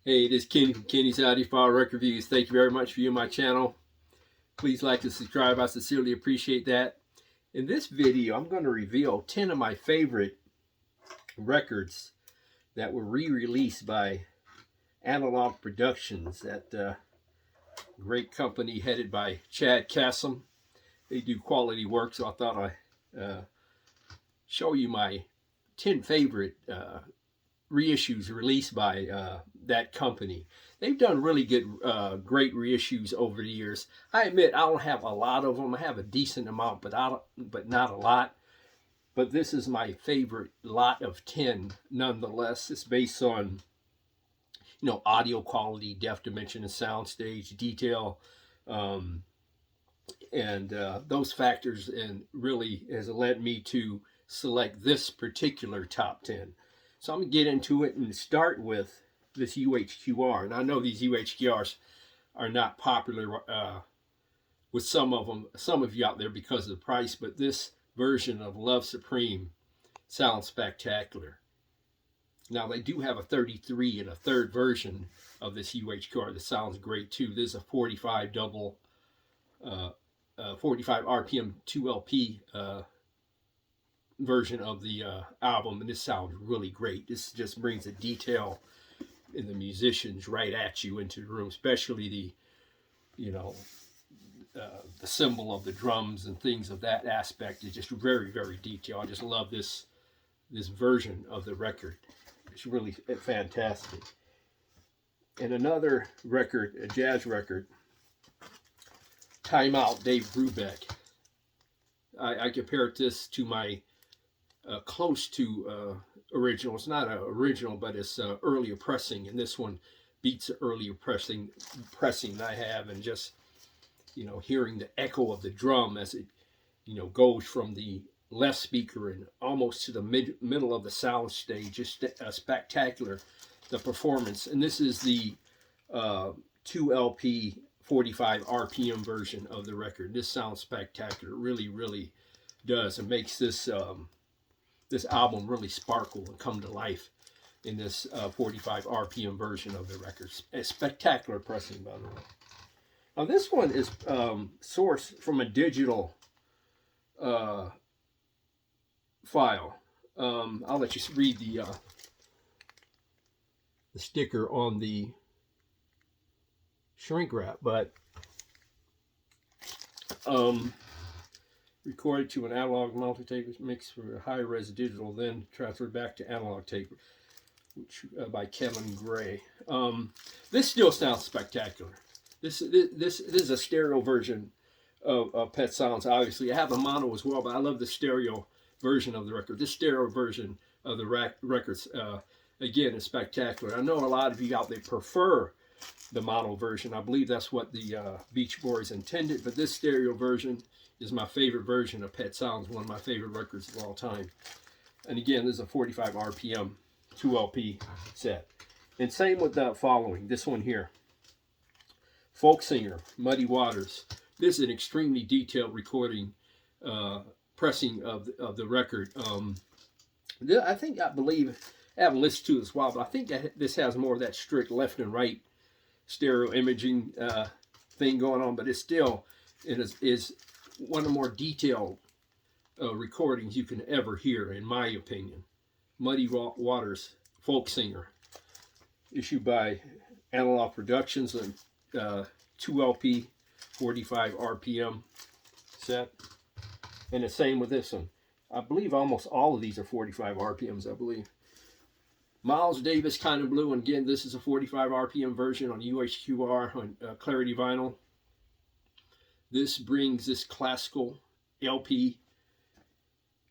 Hey, this is Kenny from Kenny's Audiophile Record Reviews. Thank you very much for viewing my channel. Please like and subscribe. I sincerely appreciate that. In this video, I'm going to reveal 10 of my favorite records that were re-released by Analogue Productions, that great company headed by Chad Cassim. They do quality work, so I thought I'd show you my 10 favorite reissues released by that company. They've done really good, great reissues over the years. I admit I don't have a lot of them. I have a decent amount, but not a lot. But this is my favorite lot of 10, nonetheless. It's based on, audio quality, depth, dimension, and soundstage, detail, and those factors, and really has led me to select this particular top 10. So I'm going to get into it and start with this UHQR. And I know these UHQRs are not popular with some of you out there because of the price, but this version of Love Supreme sounds spectacular. Now they do have a 33 and a third version of this UHQR that sounds great too. This is a 45 RPM 2LP version of the album, and this sounds really great. This just brings the detail in the musicians right at you into the room, especially the symbol of the drums and things of that aspect is just very, very detailed. I just love this version of the record. It's really fantastic. And another record, a jazz record, Time Out, Dave Brubeck. I compared this to my close to original. It's not an original, but it's earlier pressing, and this one beats the earlier pressing I have, and just hearing the echo of the drum as it goes from the left speaker and almost to the middle of the sound stage. Just spectacular, the performance. And this is the 2LP 45 RPM version of the record. This sounds spectacular. It really, really does. It makes this this album really sparkle and come to life in this 45 RPM version of the record. A spectacular pressing, by the way. Now this one is sourced from a digital file. I'll let you read the sticker on the shrink wrap, but recorded to an analog multi-tape mix for a high-res digital, then transferred back to analog tape, which by Kevin Gray. This still sounds spectacular. This is a stereo version of Pet Sounds. Obviously, I have a mono as well, but I love the stereo version of the record. This stereo version of the records, again, is spectacular. I know a lot of you out there prefer the mono version. I believe that's what the Beach Boys intended, but this stereo version is my favorite version of Pet Sounds, one of my favorite records of all time. And again, this is a 45 RPM 2LP set. And same with the following, this one here. Folk Singer, Muddy Waters. This is an extremely detailed recording, pressing of the record. I believe, I haven't listened to it as well, but I think this has more of that strict left and right stereo imaging thing going on, but it is one of the more detailed recordings you can ever hear, in my opinion. Muddy Waters, Folk Singer, issued by Analogue Productions, and 2LP 45 RPM set. And the same with this one. I believe almost all of these are 45 RPMs, I believe. Miles Davis, Kind of Blue, and again, this is a 45 RPM version on UHQR on Clarity Vinyl. This brings this classical LP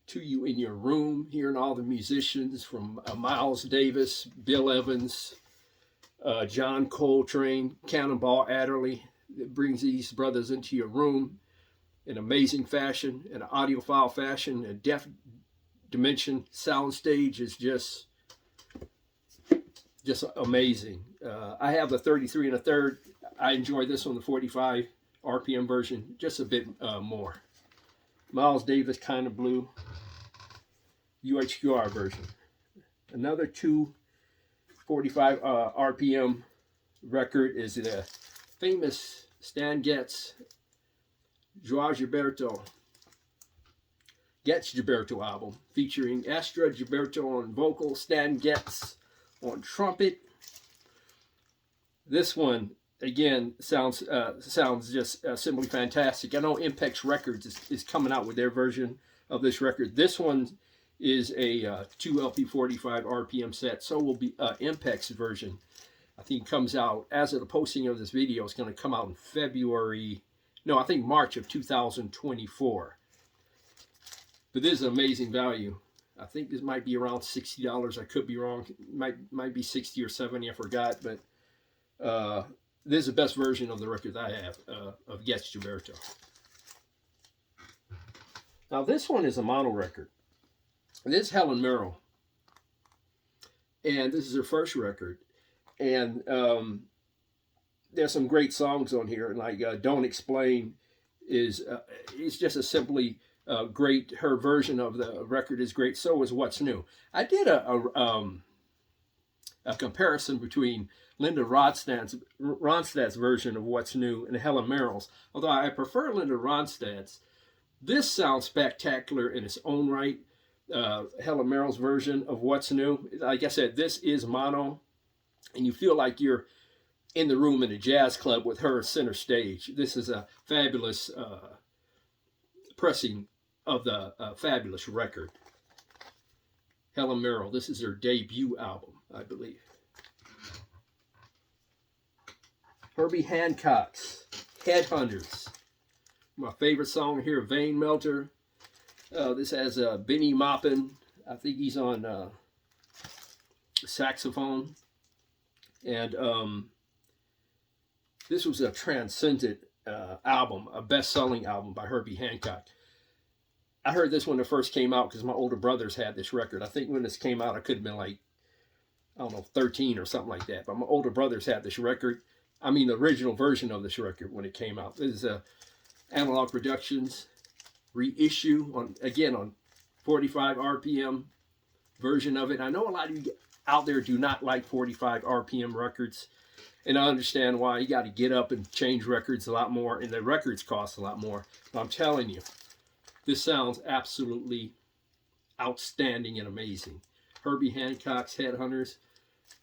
to you in your room, hearing all the musicians from Miles Davis, Bill Evans, John Coltrane, Cannonball Adderley. It brings these brothers into your room in amazing fashion, in an audiophile fashion. A depth, dimension, soundstage is just amazing. I have the 33 and a third. I enjoy this one, the 45 RPM version, just a bit more. Miles Davis, Kind of Blue, UHQR version. Another two 45 RPM record is the famous Stan Getz Joao Gilberto album, featuring Astra Gilberto on vocal, Stan Getz on trumpet. This one, again, sounds just simply fantastic. I know Impex Records is coming out with their version of this record. This one is a 2 LP 45 RPM set. So will be Impex version. I think comes out, as of the posting of this video, it's going to come out in March of 2024. But this is amazing value. I think this might be around $60. I could be wrong. It might be 60 or 70. I forgot. But this is the best version of the record I have of Getz Gilberto. Now this one is a mono record. This is Helen Merrill, and this is her first record. And there's some great songs on here, like "Don't Explain" is just a simply great. Her version of the record is great. So is "What's New." I did a comparison between Linda Ronstadt's version of "What's New" and Helen Merrill's. Although I prefer Linda Ronstadt's, this sounds spectacular in its own right. Helen Merrill's version of "What's New," like I said, this is mono, and you feel like you're in the room in a jazz club with her center stage. This is a fabulous pressing of the fabulous record. Helen Merrill, this is her debut album, I believe. Herbie Hancock's Headhunters. My favorite song here, Vein Melter. This has Benny Maupin. I think he's on saxophone. And this was a transcendent album, a best-selling album by Herbie Hancock. I heard this when it first came out because my older brothers had this record. I think when this came out, I could have been like, I don't know, 13 or something like that. But my older brothers had this record. I mean, the original version of this record when it came out. This is Analogue Productions reissue on 45 RPM version of it. I know a lot of you out there do not like 45 RPM records, and I understand why. You got to get up and change records a lot more, and the records cost a lot more. But I'm telling you, this sounds absolutely outstanding and amazing. Herbie Hancock's Headhunters,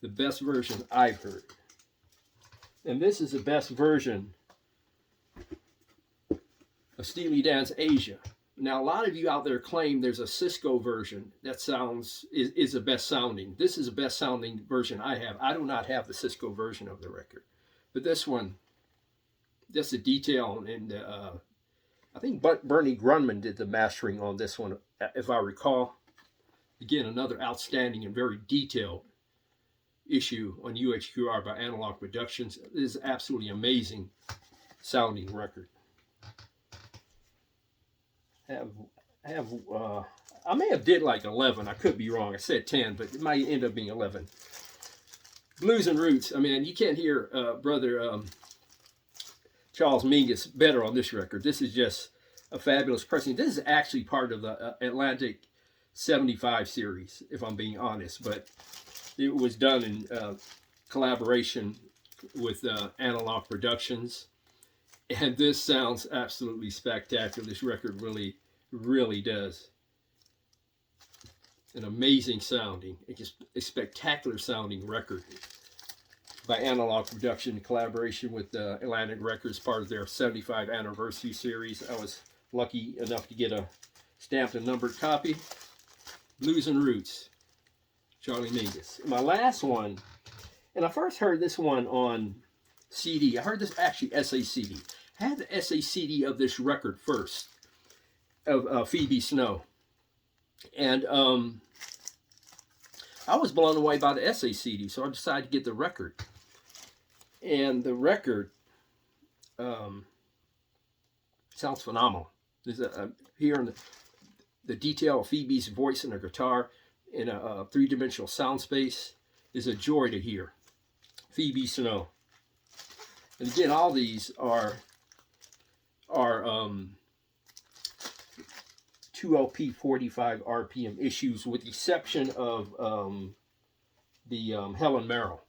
the best version I've heard. And this is the best version of Steely Dan's Asia. Now, a lot of you out there claim there's a Cisco version that is the best sounding. This is the best sounding version I have. I do not have the Cisco version of the record. But this one, just the detail, and I think Bernie Grunman did the mastering on this one, if I recall. Again, another outstanding and very detailed issue on UHQR by Analogue Productions. This is absolutely amazing sounding record. I may have did like 11. I could be wrong. I said 10, but it might end up being 11. Blues and Roots. I mean, you can't hear brother Charles Mingus better on this record. This is just a fabulous pressing. This is actually part of the Atlantic 75 series, if I'm being honest, but it was done in collaboration with Analogue Productions. And this sounds absolutely spectacular. This record really, really does. An amazing sounding, a spectacular sounding record by Analogue Production in collaboration with Atlantic Records, part of their 75 anniversary series. I was lucky enough to get a stamped and numbered copy. Blues and Roots, Charlie Mingus. My last one, and I first heard this one on CD. I heard this actually SACD. I had the SACD of this record first, of Phoebe Snow. And I was blown away by the SACD, so I decided to get the record. And the record sounds phenomenal. There's hearing the detail of Phoebe's voice and her guitar in a three-dimensional sound space is a joy to hear. Phoebe Snow. And again, all these are 2 LP 45 RPM issues, with the exception of the Helen Merrill.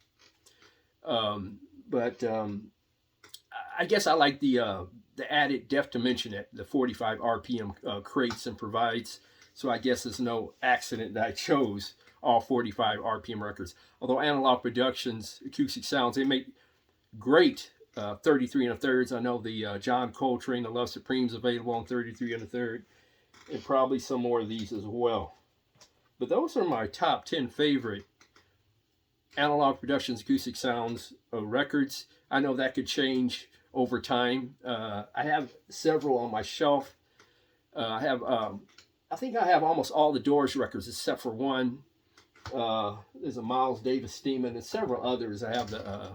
But I guess I like the added depth dimension that the 45 RPM creates and provides. So I guess it's no accident that I chose all 45 RPM records. Although Analogue Productions, Acoustic Sounds, they make great 33 1/3. I know the John Coltrane, the Love Supreme's available on 33 1/3, and probably some more of these as well. But those are my top 10 favorite Analogue Productions Acoustic Sounds records. I know that could change over time. I have several on my shelf. I think I have almost all the Doors records except for one. There's a Miles Davis Steeman and several others. I have the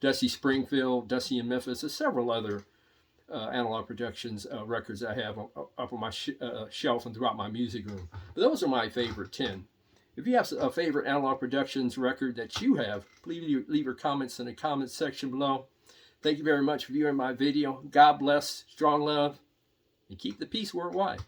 Dusty Springfield, Dusty in Memphis, and several other Analogue Productions records I have up on my shelf and throughout my music room. But those are my favorite 10. If you have a favorite Analogue Productions record that you have, please leave your comments in the comments section below. Thank you very much for viewing my video. God bless, strong love, and keep the peace worldwide.